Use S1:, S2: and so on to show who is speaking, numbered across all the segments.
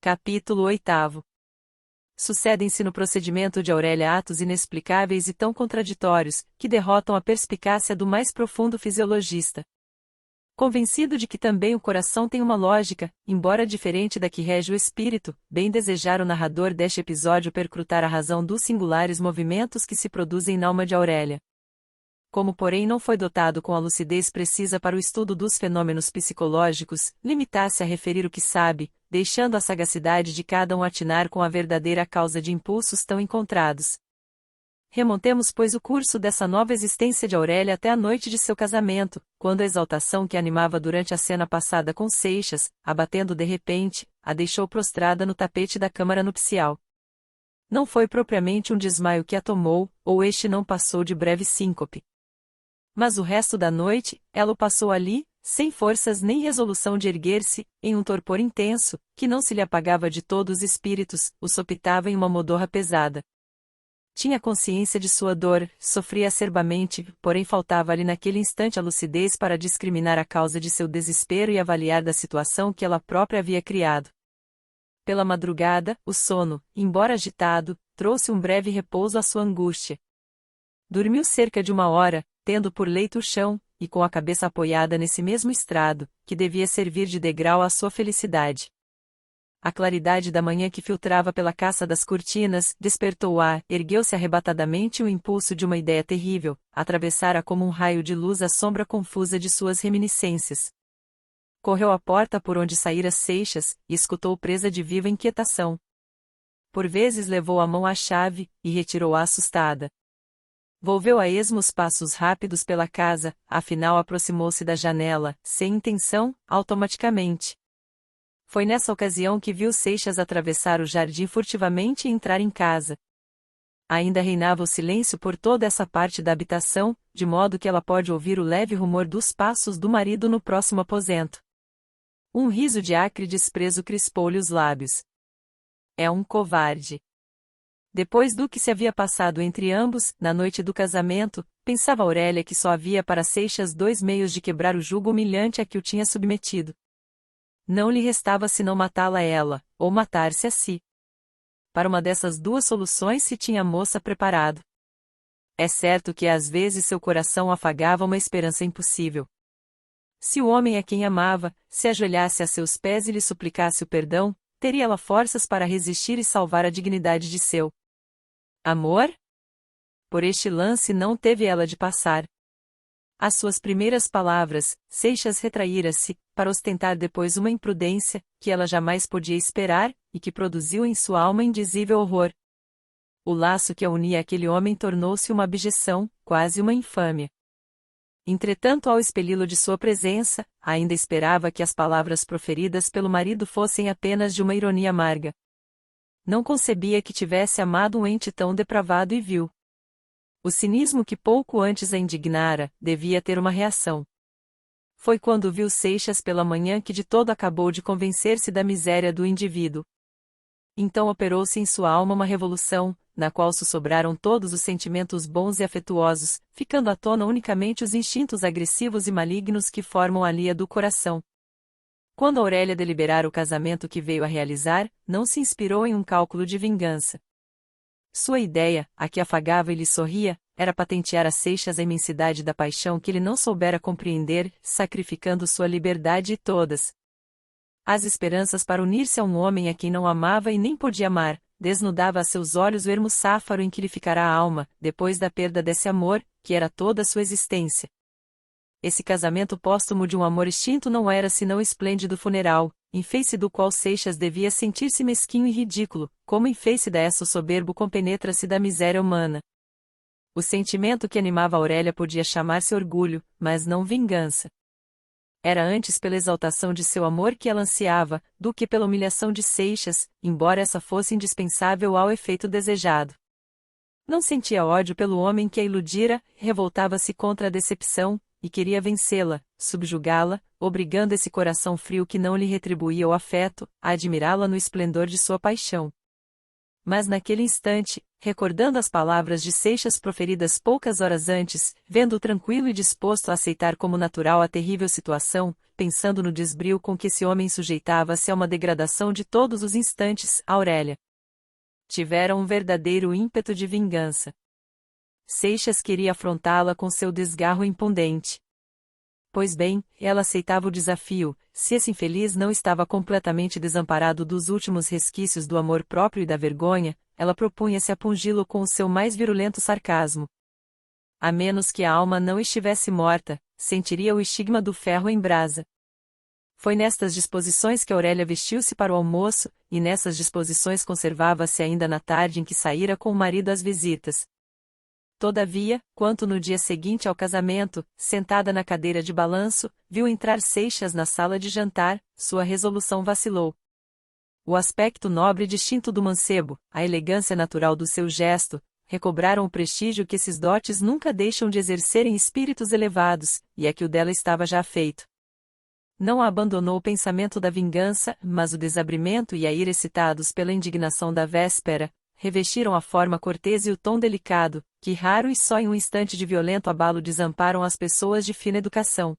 S1: Capítulo 8. Sucedem-se no procedimento de Aurélia atos inexplicáveis e tão contraditórios, que derrotam a perspicácia do mais profundo fisiologista. Convencido de que também o coração tem uma lógica, embora diferente da que rege o espírito, bem desejar o narrador deste episódio percrutar a razão dos singulares movimentos que se produzem na alma de Aurélia. Como porém não foi dotado com a lucidez precisa para o estudo dos fenômenos psicológicos, limitasse a referir o que sabe, deixando a sagacidade de cada um atinar com a verdadeira causa de impulsos tão encontrados. Remontemos pois o curso dessa nova existência de Aurélia até a noite de seu casamento, quando a exaltação que animava durante a cena passada com Seixas, abatendo de repente, a deixou prostrada no tapete da câmara nupcial. Não foi propriamente um desmaio que a tomou, ou este não passou de breve síncope. Mas o resto da noite, ela o passou ali, sem forças nem resolução de erguer-se, em um torpor intenso, que não se lhe apagava de todos os espíritos, o sopitava em uma modorra pesada. Tinha consciência de sua dor, sofria acerbamente, porém faltava-lhe naquele instante a lucidez para discriminar a causa de seu desespero e avaliar da situação que ela própria havia criado. Pela madrugada, o sono, embora agitado, trouxe um breve repouso à sua angústia. Dormiu cerca de 1 hora, tendo por leito o chão, e com a cabeça apoiada nesse mesmo estrado, que devia servir de degrau à sua felicidade. A claridade da manhã que filtrava pela caça das cortinas, despertou-a, ergueu-se arrebatadamente o impulso de uma ideia terrível, atravessara como um raio de luz a sombra confusa de suas reminiscências. Correu à porta por onde saíra Seixas, e escutou presa de viva inquietação. Por vezes levou a mão à chave, e retirou-a assustada. Volveu a esmo os passos rápidos pela casa, afinal aproximou-se da janela, sem intenção, automaticamente. Foi nessa ocasião que viu Seixas atravessar o jardim furtivamente e entrar em casa. Ainda reinava o silêncio por toda essa parte da habitação, de modo que ela pode ouvir o leve rumor dos passos do marido no próximo aposento. Um riso de acre desprezo crispou-lhe os lábios. É um covarde. Depois do que se havia passado entre ambos, na noite do casamento, pensava Aurélia que só havia para Seixas 2 meios de quebrar o jugo humilhante a que o tinha submetido. Não lhe restava senão matá-la ela, ou matar-se a si. Para uma dessas 2 soluções se tinha a moça preparado. É certo que às vezes seu coração afagava uma esperança impossível. Se o homem a quem amava, se ajoelhasse a seus pés e lhe suplicasse o perdão, teria ela forças para resistir e salvar a dignidade de seu amor? Por este lance não teve ela de passar. Às suas primeiras palavras, Seixas retraíra-se, para ostentar depois uma imprudência, que ela jamais podia esperar, e que produziu em sua alma indizível horror. O laço que a unia àquele homem tornou-se uma abjeção, quase uma infâmia. Entretanto, ao expeli-lo de sua presença, ainda esperava que as palavras proferidas pelo marido fossem apenas de uma ironia amarga. Não concebia que tivesse amado um ente tão depravado e vil. O cinismo que pouco antes a indignara, devia ter uma reação. Foi quando viu Seixas pela manhã que de todo acabou de convencer-se da miséria do indivíduo. Então operou-se em sua alma uma revolução, na qual sobraram todos os sentimentos bons e afetuosos, ficando à tona unicamente os instintos agressivos e malignos que formam a lia do coração. Quando Aurélia deliberara o casamento que veio a realizar, não se inspirou em um cálculo de vingança. Sua ideia, a que afagava e lhe sorria, era patentear a Seixas a imensidade da paixão que ele não soubera compreender, sacrificando sua liberdade e todas as esperanças para unir-se a um homem a quem não amava e nem podia amar, desnudava a seus olhos o ermo sáfaro em que lhe ficara a alma, depois da perda desse amor, que era toda a sua existência. Esse casamento póstumo de um amor extinto não era senão esplêndido funeral, em face do qual Seixas devia sentir-se mesquinho e ridículo, como em face dessa o soberbo compenetra-se da miséria humana. O sentimento que animava Aurélia podia chamar-se orgulho, mas não vingança. Era antes pela exaltação de seu amor que ela ansiava, do que pela humilhação de Seixas, embora essa fosse indispensável ao efeito desejado. Não sentia ódio pelo homem que a iludira, revoltava-se contra a decepção, e queria vencê-la, subjugá-la, obrigando esse coração frio que não lhe retribuía o afeto, a admirá-la no esplendor de sua paixão. Mas naquele instante, recordando as palavras de Seixas proferidas poucas horas antes, vendo-o tranquilo e disposto a aceitar como natural a terrível situação, pensando no desbrio com que esse homem sujeitava-se a uma degradação de todos os instantes, Aurélia tivera um verdadeiro ímpeto de vingança. Seixas queria afrontá-la com seu desgarro impudente. Pois bem, ela aceitava o desafio, se esse infeliz não estava completamente desamparado dos últimos resquícios do amor próprio e da vergonha, ela propunha-se a pungi-lo com o seu mais virulento sarcasmo. A menos que a alma não estivesse morta, sentiria o estigma do ferro em brasa. Foi nestas disposições que Aurélia vestiu-se para o almoço, e nessas disposições conservava-se ainda na tarde em que saíra com o marido às visitas. Todavia, quanto no dia seguinte ao casamento, sentada na cadeira de balanço, viu entrar Seixas na sala de jantar, sua resolução vacilou. O aspecto nobre e distinto do mancebo, a elegância natural do seu gesto, recobraram o prestígio que esses dotes nunca deixam de exercer em espíritos elevados, e é que o dela estava já feito. Não abandonou o pensamento da vingança, mas o desabrimento e a ira excitados pela indignação da véspera, revestiram a forma cortês e o tom delicado, que raro e só em um instante de violento abalo desamparam as pessoas de fina educação.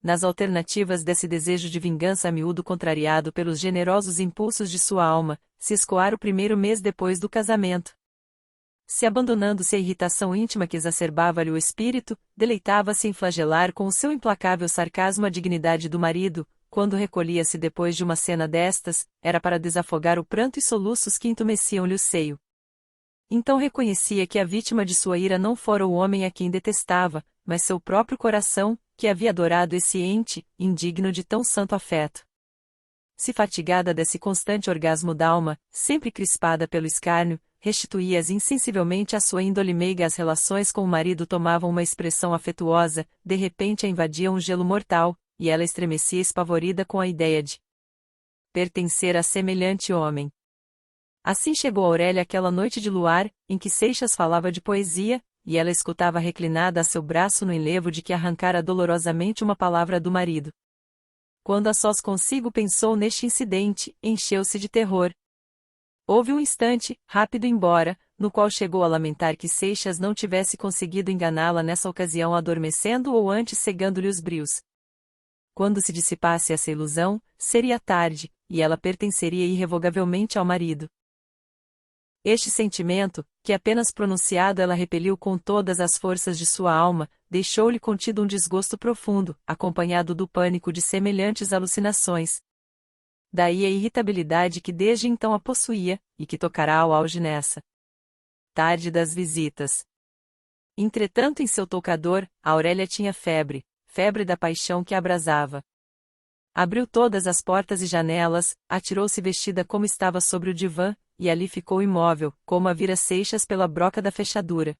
S1: Nas alternativas desse desejo de vingança a miúdo contrariado pelos generosos impulsos de sua alma, se escoara o primeiro mês depois do casamento. Se abandonando-se à irritação íntima que exacerbava-lhe o espírito, deleitava-se em flagelar com o seu implacável sarcasmo a dignidade do marido. Quando recolhia-se depois de uma cena destas, era para desafogar o pranto e soluços que entumeciam-lhe o seio. Então reconhecia que a vítima de sua ira não fora o homem a quem detestava, mas seu próprio coração, que havia adorado esse ente, indigno de tão santo afeto. Se fatigada desse constante orgasmo d'alma, sempre crispada pelo escárnio, restituía-as insensivelmente à sua índole meiga. As relações com o marido tomavam uma expressão afetuosa, de repente a invadia um gelo mortal, e ela estremecia espavorida com a ideia de pertencer a semelhante homem. Assim chegou Aurélia aquela noite de luar, em que Seixas falava de poesia, e ela escutava reclinada a seu braço no enlevo de que arrancara dolorosamente uma palavra do marido. Quando a sós consigo pensou neste incidente, encheu-se de terror. Houve um instante, rápido embora, no qual chegou a lamentar que Seixas não tivesse conseguido enganá-la nessa ocasião adormecendo ou antes cegando-lhe os brios. Quando se dissipasse essa ilusão, seria tarde, e ela pertenceria irrevogavelmente ao marido. Este sentimento, que apenas pronunciado ela repeliu com todas as forças de sua alma, deixou-lhe contido um desgosto profundo, acompanhado do pânico de semelhantes alucinações. Daí a irritabilidade que desde então a possuía, e que tocará ao auge nessa tarde das visitas. Entretanto, em seu toucador, Aurélia tinha febre da paixão que a abrasava. Abriu todas as portas e janelas, atirou-se vestida como estava sobre o divã, e ali ficou imóvel, como a vira Seixas pela broca da fechadura.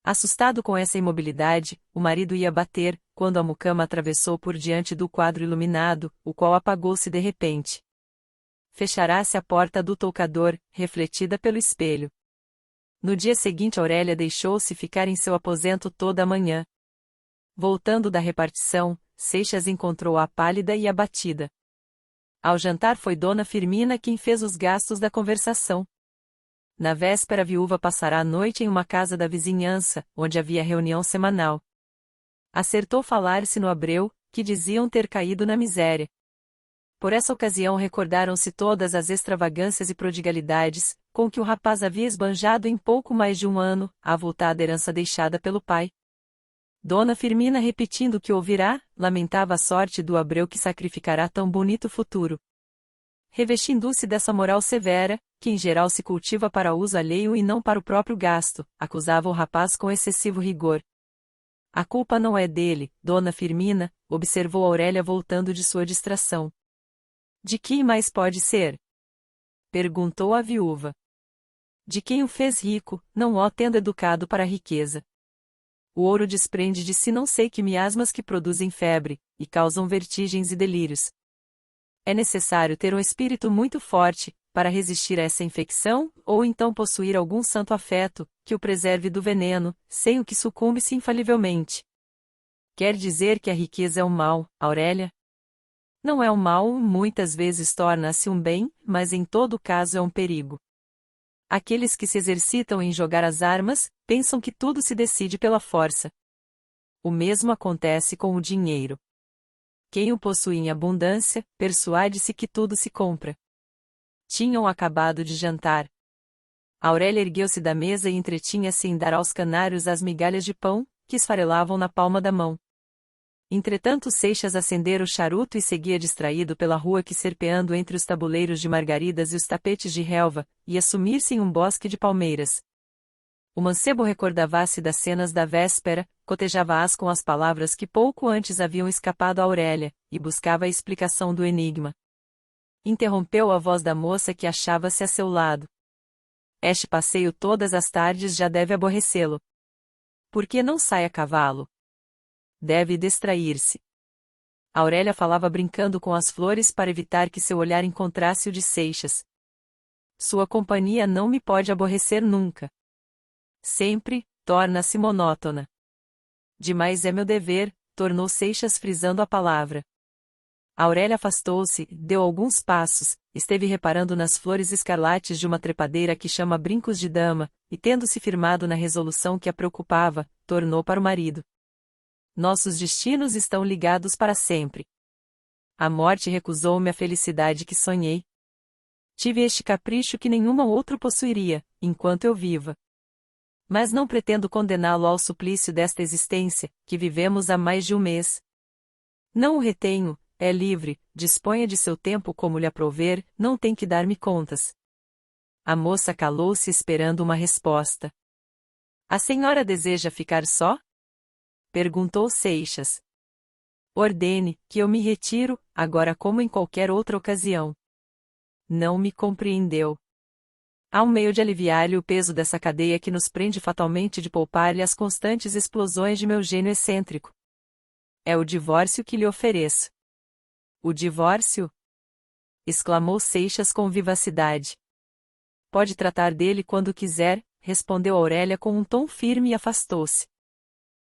S1: Assustado com essa imobilidade, o marido ia bater, quando a mucama atravessou por diante do quadro iluminado, o qual apagou-se de repente. Fechará-se a porta do toucador, refletida pelo espelho. No dia seguinte Aurélia deixou-se ficar em seu aposento toda a manhã. Voltando da repartição, Seixas encontrou-a pálida e abatida. Ao jantar foi Dona Firmina quem fez os gastos da conversação. Na véspera a viúva passará a noite em uma casa da vizinhança, onde havia reunião semanal. Acertou falar-se no Abreu, que diziam ter caído na miséria. Por essa ocasião recordaram-se todas as extravagâncias e prodigalidades, com que o rapaz havia esbanjado em pouco mais de um ano, a avultada herança deixada pelo pai. Dona Firmina, repetindo o que ouvirá, lamentava a sorte do Abreu que sacrificará tão bonito futuro. Revestindo-se dessa moral severa, que em geral se cultiva para uso alheio e não para o próprio gasto, acusava o rapaz com excessivo rigor. A culpa não é dele, Dona Firmina, observou Aurélia voltando de sua distração. De quem mais pode ser? Perguntou a viúva. De quem o fez rico, não o tendo educado para a riqueza. O ouro desprende de si não sei que miasmas que produzem febre, e causam vertigens e delírios. É necessário ter um espírito muito forte, para resistir a essa infecção, ou então possuir algum santo afeto, que o preserve do veneno, sem o que sucumbe-se infalivelmente. Quer dizer que a riqueza é um mal, Aurélia? Não é um mal, muitas vezes torna-se um bem, mas em todo caso é um perigo. Aqueles que se exercitam em jogar as armas, pensam que tudo se decide pela força. O mesmo acontece com o dinheiro. Quem o possui em abundância, persuade-se que tudo se compra. Tinham acabado de jantar. Aurélia ergueu-se da mesa e entretinha-se em dar aos canários as migalhas de pão, que esfarelavam na palma da mão. Entretanto Seixas acendera o charuto e seguia distraído pela rua que, serpeando entre os tabuleiros de margaridas e os tapetes de relva, ia sumir-se em um bosque de palmeiras. O mancebo recordava-se das cenas da véspera, cotejava-as com as palavras que pouco antes haviam escapado a Aurélia, e buscava a explicação do enigma. Interrompeu a voz da moça que achava-se a seu lado. Este passeio todas as tardes já deve aborrecê-lo. Por que não sai a cavalo? Deve distrair-se. Aurélia falava brincando com as flores para evitar que seu olhar encontrasse o de Seixas. Sua companhia não me pode aborrecer nunca. Sempre, torna-se monótona. Demais é meu dever, tornou Seixas frisando a palavra. Aurélia afastou-se, deu alguns passos, esteve reparando nas flores escarlates de uma trepadeira que chama brincos de dama, e tendo-se firmado na resolução que a preocupava, tornou para o marido. Nossos destinos estão ligados para sempre. A morte recusou-me a felicidade que sonhei. Tive este capricho que nenhuma outro possuiria, enquanto eu viva. Mas não pretendo condená-lo ao suplício desta existência, que vivemos há mais de um mês. Não o retenho, é livre, disponha de seu tempo como lhe aprouver, não tem que dar-me contas. A moça calou-se esperando uma resposta. A senhora deseja ficar só? Perguntou Seixas. Ordene, que eu me retiro, agora como em qualquer outra ocasião. Não me compreendeu. Há um meio de aliviar-lhe o peso dessa cadeia que nos prende fatalmente, de poupar-lhe as constantes explosões de meu gênio excêntrico. É o divórcio que lhe ofereço. O divórcio? Exclamou Seixas com vivacidade. Pode tratar dele quando quiser, respondeu Aurélia com um tom firme e afastou-se.